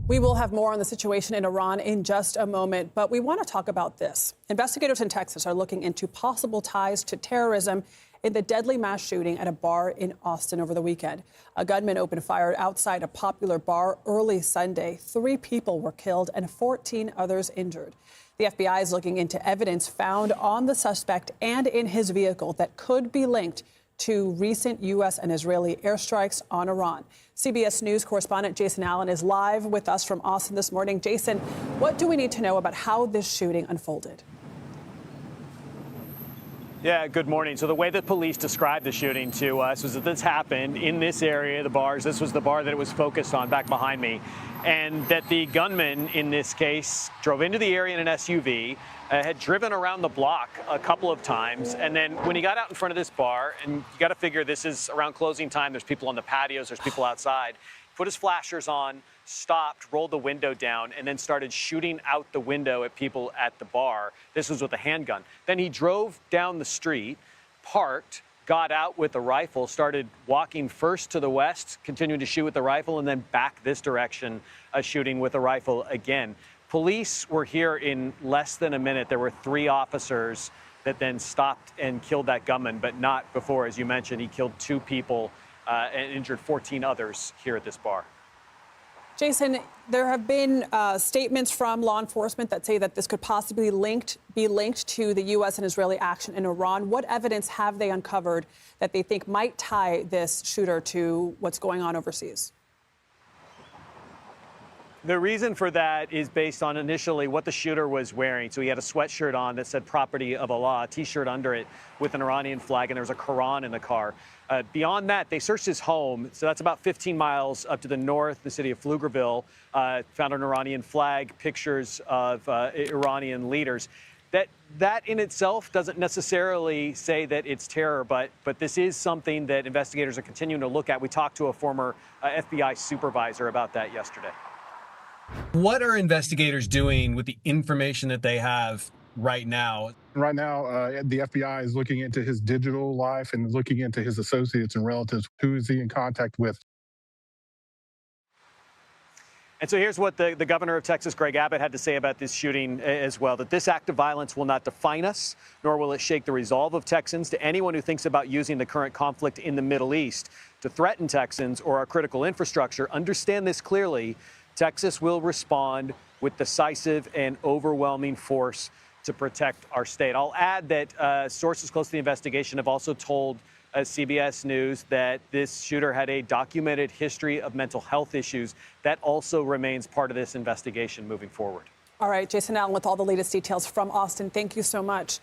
We will have more on the situation in Iran in just a moment, but we want to talk about this. Investigators in Texas are looking into possible ties to terrorism in the deadly mass shooting at a bar in Austin over the weekend. A gunman opened fire outside a popular bar early Sunday. 3 people were killed and 14 others injured. The FBI is looking into evidence found on the suspect and in his vehicle that could be linked to recent U.S. and Israeli airstrikes on Iran. CBS News correspondent Jason Allen is live with us from Austin this morning. Jason, what do we need to know about how this shooting unfolded? Yeah, good morning. So the way that police described the shooting to us was that this happened in this area, the bars. This was the bar that it was focused on back behind me. And that the gunman in this case drove into the area in an SUV, had driven around the block a couple of times. And then when he got out in front of this bar, and you got to figure this is around closing time, there's people on the patios, there's people outside, put his flashers on, stopped, rolled the window down, and then started shooting out the window at people at the bar. This was with a handgun. Then he drove down the street, parked, got out with a rifle, started walking first to the west, continuing to shoot with the rifle, and then back this direction, shooting with a rifle again. Police were here in less than a minute. There were 3 officers that then stopped and killed that gunman, but not before. As you mentioned, he killed 2 people and injured 14 others here at this bar. Jason, there have been statements from law enforcement that say that this could possibly be linked to the U.S. and Israeli action in Iran. What evidence have they uncovered that they think might tie this shooter to what's going on overseas? The reason for that is based on initially what the shooter was wearing. So he had a sweatshirt on that said "Property of Allah," a T-shirt under it with an Iranian flag, and there was a Quran in the car. Beyond that, they searched his home. So that's about 15 miles up to the north, the city of Pflugerville. Found an Iranian flag, pictures of Iranian leaders. That in itself doesn't necessarily say that it's terror, but this is something that investigators are continuing to look at. We talked to a former FBI supervisor about that yesterday. What are investigators doing with the information that they have right now? Right now, the FBI is looking into his digital life and looking into his associates and relatives. Who is he in contact with? And so here's what the governor of Texas, Greg Abbott, had to say about this shooting as well, that this act of violence will not define us, nor will it shake the resolve of Texans. To anyone who thinks about using the current conflict in the Middle East to threaten Texans or our critical infrastructure, understand this clearly. Texas will respond with decisive and overwhelming force to protect our state. I'll add that sources close to the investigation have also told CBS News that this shooter had a documented history of mental health issues. That also remains part of this investigation moving forward. All right, Jason Allen with all the latest details from Austin. Thank you so much.